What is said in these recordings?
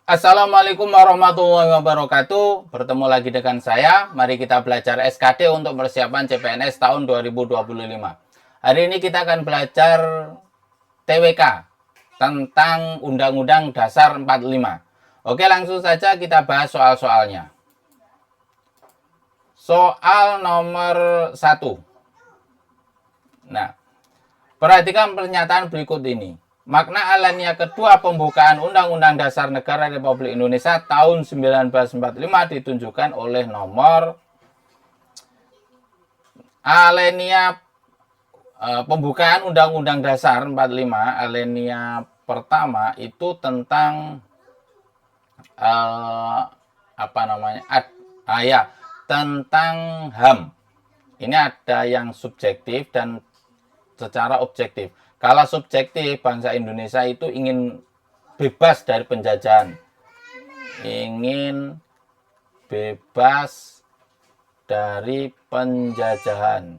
Assalamualaikum warahmatullahi wabarakatuh. Bertemu lagi dengan saya. Mari kita belajar SKD untuk persiapan CPNS tahun 2025. Hari ini kita akan belajar TWK tentang Undang-Undang Dasar 45. Oke, langsung saja kita bahas soal-soalnya. Soal nomor 1. Nah, perhatikan pernyataan berikut ini. Makna alinea kedua pembukaan Undang-Undang Dasar Negara Republik Indonesia tahun 1945 ditunjukkan oleh nomor alinea pembukaan Undang-Undang Dasar 45, alinea pertama itu tentang tentang HAM. Ini ada yang subjektif dan secara objektif. Kalau subjektif, bangsa Indonesia itu ingin bebas dari penjajahan. Ingin bebas dari penjajahan.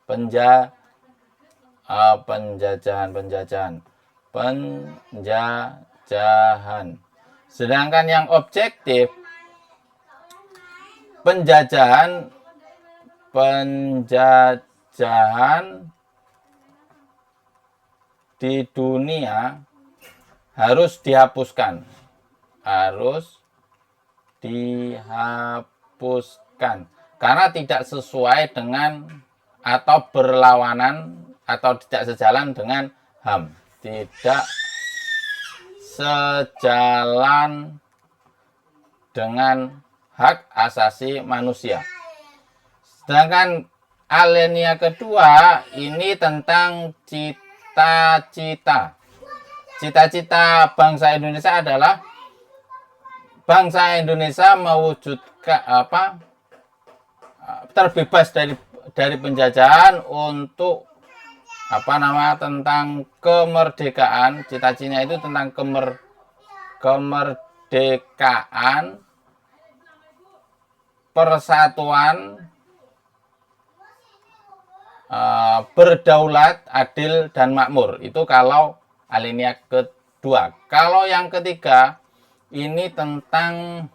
Penjajahan. Sedangkan yang objektif, penjajahan di dunia harus dihapuskan. Karena tidak sesuai dengan atau berlawanan atau tidak sejalan dengan HAM. Tidak sejalan dengan hak asasi manusia. Sedangkan alinea kedua ini tentang cita-cita. Cita-cita bangsa Indonesia adalah bangsa Indonesia mewujudkan terbebas dari penjajahan untuk tentang kemerdekaan. Cita-citanya itu tentang kemerdekaan, persatuan, berdaulat, adil, dan makmur. Itu kalau alinea kedua. Kalau yang ketiga ini tentang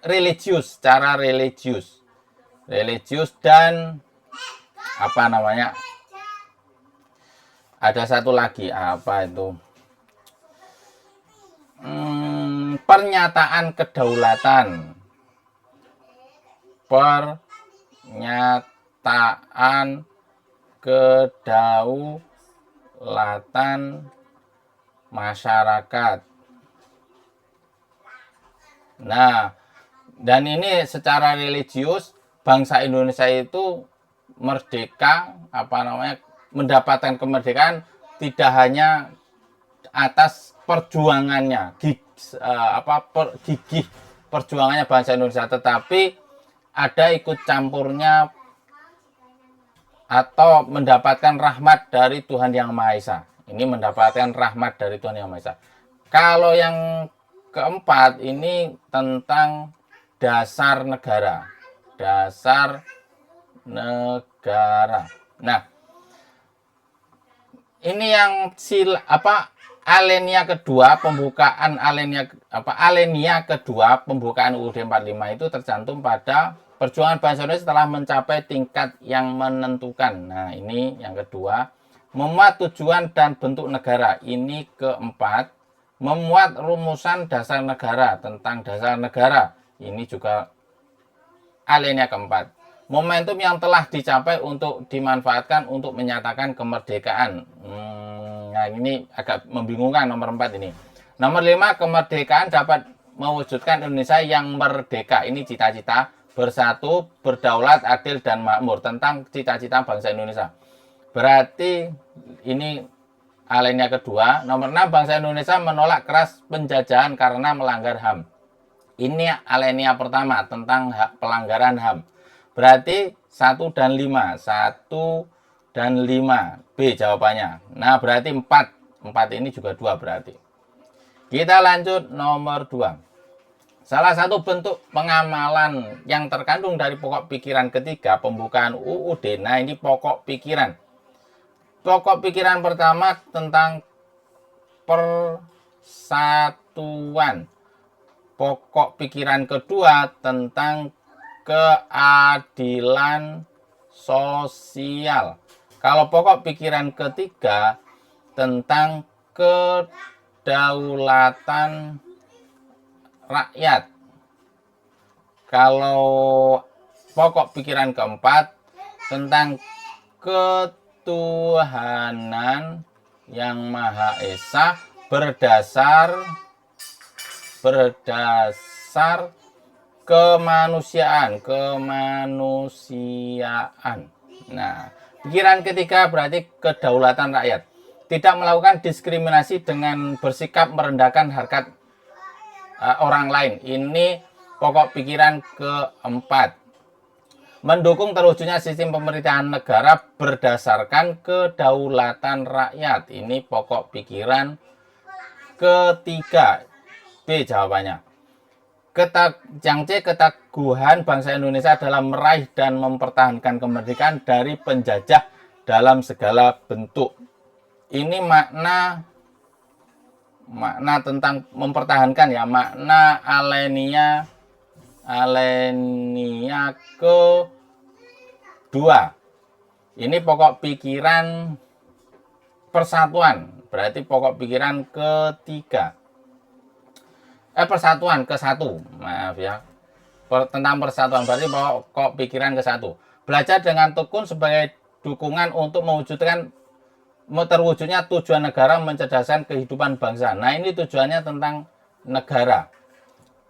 religius, secara religius dan ada satu lagi pernyataan kedaulatan. Pernyataan kedaulatan masyarakat. Nah, dan ini secara religius bangsa Indonesia itu merdeka, mendapatkan kemerdekaan tidak hanya atas perjuangannya, gigih perjuangannya bangsa Indonesia, tetapi ada ikut campurnya atau mendapatkan rahmat dari Tuhan Yang Maha Esa. Ini mendapatkan rahmat dari Tuhan Yang Maha Esa. Kalau yang keempat ini tentang dasar negara. Dasar negara. Nah, ini yang alinea kedua pembukaan alinea kedua pembukaan UUD 45 itu tercantum pada perjuangan bangsa Indonesia setelah mencapai tingkat yang menentukan. Nah, ini yang kedua. Memuat tujuan dan bentuk negara. Ini keempat. Memuat rumusan dasar negara, tentang dasar negara. Ini juga alinea keempat. Momentum yang telah dicapai untuk dimanfaatkan untuk menyatakan kemerdekaan. Nah, ini agak membingungkan nomor 4 ini. Nomor 5, kemerdekaan dapat mewujudkan Indonesia yang merdeka. Ini cita-cita bersatu, berdaulat, adil, dan makmur. Tentang cita-cita bangsa Indonesia. Berarti ini alinea kedua. Nomor 6, bangsa Indonesia menolak keras penjajahan karena melanggar HAM. Ini alinea pertama tentang pelanggaran HAM. Berarti 1 dan 5. 1 dan 5. B jawabannya. Nah, berarti 4. 4 ini juga 2 berarti. Kita lanjut nomor 2. Salah satu bentuk pengamalan yang terkandung dari pokok pikiran ketiga pembukaan UUD. Nah, ini pokok pikiran. Pokok pikiran pertama tentang persatuan. Pokok pikiran kedua tentang keadilan sosial. Kalau pokok pikiran ketiga tentang kedaulatan rakyat. Kalau pokok pikiran keempat tentang ketuhanan yang Maha Esa berdasar kemanusiaan. Nah, pikiran ketiga berarti kedaulatan rakyat. Tidak melakukan diskriminasi dengan bersikap merendahkan harkat orang lain. Ini pokok pikiran keempat. Mendukung terwujudnya sistem pemerintahan negara berdasarkan kedaulatan rakyat. Ini pokok pikiran ketiga. B jawabannya. Yang C, keteguhan bangsa Indonesia dalam meraih dan mempertahankan kemerdekaan dari penjajah dalam segala bentuk. Ini makna tentang mempertahankan ya, makna alenia kedua. Ini pokok pikiran persatuan, berarti pokok pikiran ketiga. Persatuan ke satu, maaf ya. Tentang persatuan berarti pokok pikiran ke satu. Belajar dengan tekun sebagai dukungan untuk mewujudkan terwujudnya tujuan negara mencerdaskan kehidupan bangsa. Nah, ini tujuannya tentang negara.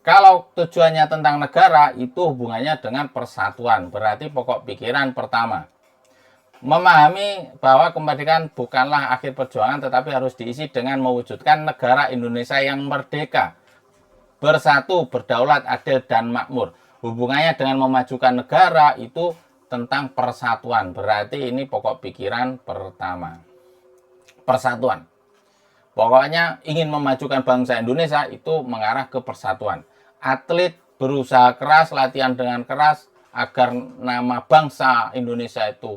Kalau tujuannya tentang negara, itu hubungannya dengan persatuan. Berarti pokok pikiran pertama. Memahami bahwa kemerdekaan bukanlah akhir perjuangan, tetapi harus diisi dengan mewujudkan negara Indonesia yang merdeka, bersatu, berdaulat, adil, dan makmur. Hubungannya dengan memajukan negara itu tentang persatuan. Berarti ini pokok pikiran pertama. Persatuan. Pokoknya ingin memajukan bangsa Indonesia itu mengarah ke persatuan. Atlet berusaha keras, latihan dengan keras agar nama bangsa Indonesia itu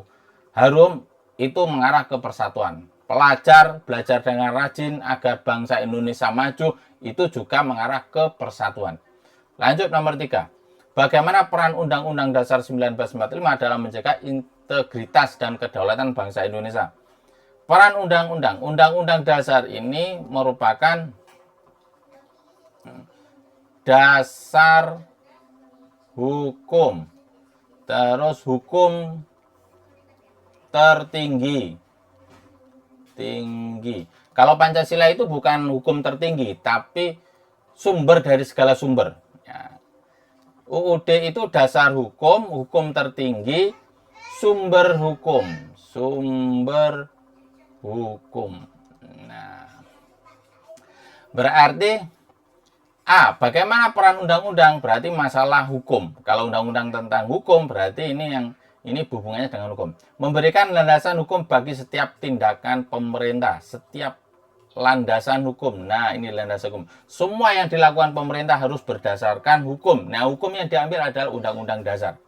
harum, itu mengarah ke persatuan. Pelajar belajar dengan rajin agar bangsa Indonesia maju, itu juga mengarah ke persatuan. Lanjut nomor 3. Bagaimana peran Undang-Undang Dasar 1945 dalam menjaga integritas dan kedaulatan bangsa Indonesia? Peran Undang-Undang Dasar ini merupakan dasar hukum, terus hukum tertinggi. Kalau Pancasila itu bukan hukum tertinggi, tapi sumber dari segala sumber. Ya. UUD itu dasar hukum, hukum tertinggi, sumber hukum. Nah, berarti A, bagaimana peran undang-undang? Berarti masalah hukum. Kalau undang-undang tentang hukum, berarti ini hubungannya dengan hukum. Memberikan landasan hukum bagi setiap tindakan pemerintah, setiap landasan hukum. Nah, ini landasan hukum. Semua yang dilakukan pemerintah harus berdasarkan hukum. Nah, hukum yang diambil adalah Undang-Undang Dasar.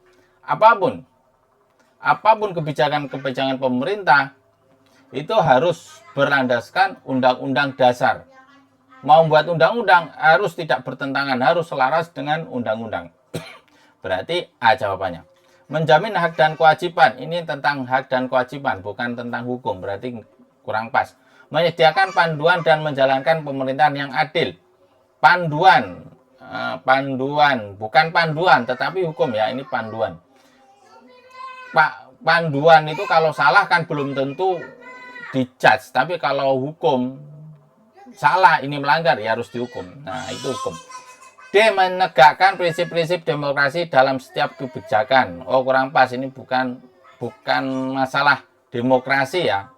Apapun kebijakan pemerintah itu harus berlandaskan Undang-Undang Dasar. Mau buat undang-undang harus tidak bertentangan, harus selaras dengan undang-undang. Berarti A jawabannya. Menjamin hak dan kewajiban. Ini tentang hak dan kewajiban, bukan tentang hukum. Berarti kurang pas. Menyediakan panduan dan menjalankan pemerintahan yang adil. Panduan, bukan panduan, tetapi hukum ya. Ini panduan. Panduan itu kalau salah kan belum tentu dijudge. Tapi kalau hukum salah, ini melanggar, ya harus dihukum. Nah, itu hukum. D, menegakkan prinsip-prinsip demokrasi dalam setiap kebijakan. Oh, kurang pas. Ini bukan masalah demokrasi ya.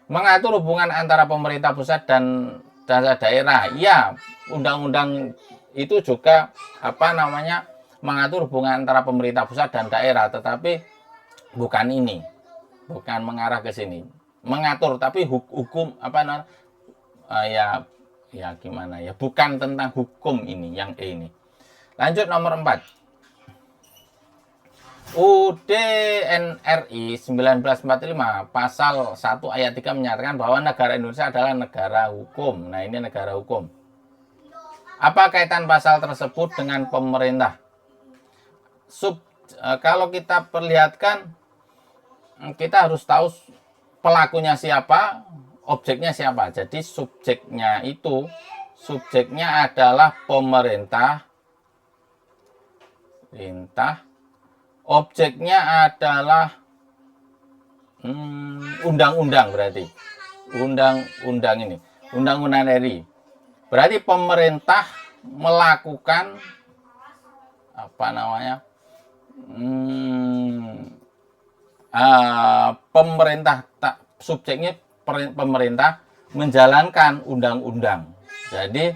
Mengatur hubungan antara pemerintah pusat dan daerah. Ya, undang-undang itu juga mengatur hubungan antara pemerintah pusat dan daerah, tetapi bukan ini. Bukan mengarah ke sini. Mengatur, tapi hukum Ya gimana ya, bukan tentang hukum ini yang E ini. Lanjut nomor 4. UUD NRI 1945 pasal 1 ayat 3 menyatakan bahwa negara Indonesia adalah negara hukum. Nah, ini negara hukum. Apa kaitan pasal tersebut dengan pemerintah? Kalau kita perlihatkan, kita harus tahu pelakunya siapa, objeknya siapa. Jadi subjeknya adalah pemerintah, objeknya adalah undang-undang, berarti undang-undang ini, undang-undang RI. Berarti pemerintah melakukan apa namanya? Subjeknya pemerintah menjalankan undang-undang. Jadi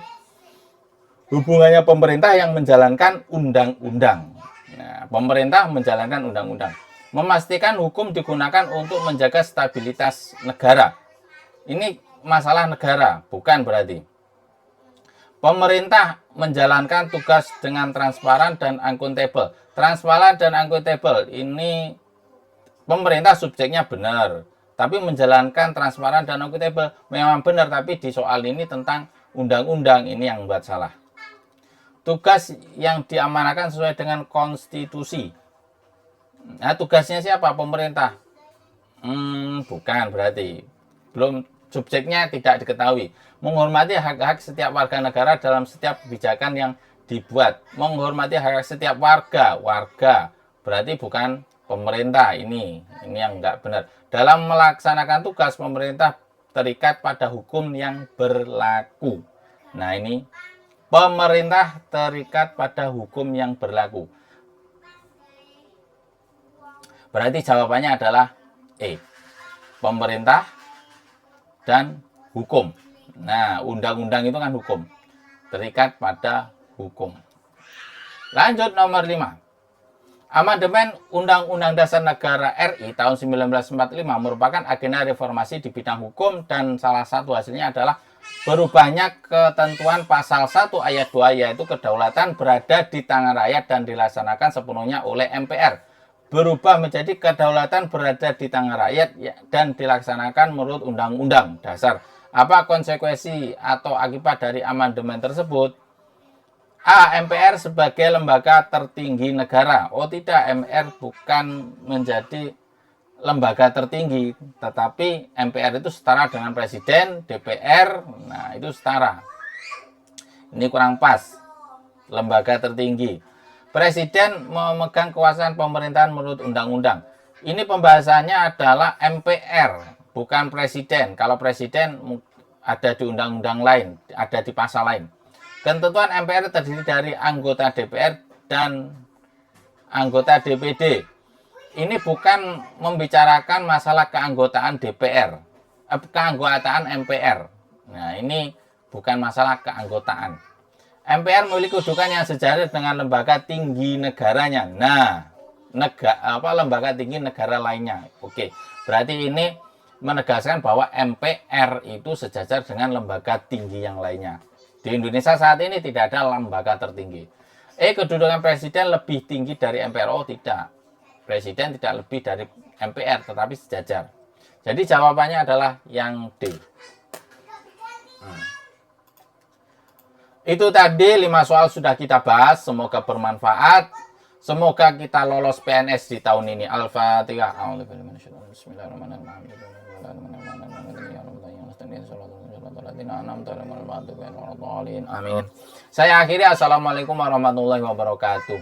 hubungannya pemerintah yang menjalankan undang-undang. Nah, pemerintah menjalankan undang-undang. Memastikan hukum digunakan untuk menjaga stabilitas negara. Ini masalah negara, bukan berarti. Pemerintah menjalankan tugas dengan transparan dan akuntabel. Transparan dan akuntabel ini pemerintah subjeknya benar, tapi menjalankan transparan dan akuntabel memang benar, tapi di soal ini tentang undang-undang ini yang membuat salah. Tugas yang diamanahkan sesuai dengan konstitusi. Nah, tugasnya siapa? Pemerintah. Bukan berarti. Belum, subjeknya tidak diketahui. Menghormati hak-hak setiap warga negara dalam setiap kebijakan yang dibuat. Menghormati hak-hak setiap warga. Berarti bukan pemerintah. Ini yang enggak benar. Dalam melaksanakan tugas, pemerintah terikat pada hukum yang berlaku. Nah, ini pemerintah terikat pada hukum yang berlaku. Berarti jawabannya adalah E. Pemerintah dan hukum. Nah, undang-undang itu kan hukum. Terikat pada hukum. Lanjut nomor 5. Amandemen Undang-Undang Dasar Negara RI tahun 1945 merupakan agenda reformasi di bidang hukum dan salah satu hasilnya adalah berubahnya ketentuan pasal 1 ayat 2, yaitu kedaulatan berada di tangan rakyat dan dilaksanakan sepenuhnya oleh MPR. Berubah menjadi kedaulatan berada di tangan rakyat dan dilaksanakan menurut Undang-Undang Dasar. Apa konsekuensi atau akibat dari amandemen tersebut? A. MPR sebagai lembaga tertinggi negara. Oh tidak, MPR bukan menjadi lembaga tertinggi, tetapi MPR itu setara dengan Presiden, DPR. Nah, itu setara. Ini kurang pas. Lembaga tertinggi. Presiden memegang kekuasaan pemerintahan menurut undang-undang. Ini pembahasannya adalah MPR, bukan Presiden. Kalau Presiden ada di undang-undang lain, ada di pasal lain. Ketentuan MPR terdiri dari anggota DPR dan anggota DPD. Ini bukan membicarakan masalah keanggotaan DPR, keanggotaan MPR. Nah, ini bukan masalah keanggotaan. MPR memiliki kedudukan yang sejajar dengan lembaga tinggi negaranya. Nah, lembaga tinggi negara lainnya. Oke, berarti ini menegaskan bahwa MPR itu sejajar dengan lembaga tinggi yang lainnya. Di Indonesia saat ini tidak ada lembaga tertinggi. Kedudukan Presiden lebih tinggi dari MPR? Oh tidak. Presiden tidak lebih dari MPR, tetapi sejajar. Jadi jawabannya adalah yang D. Itu tadi 5 soal sudah kita bahas. Semoga bermanfaat. Semoga kita lolos PNS di tahun ini. Al-Fatihah. Amin. Saya akhiri. Assalamualaikum warahmatullahi wabarakatuh.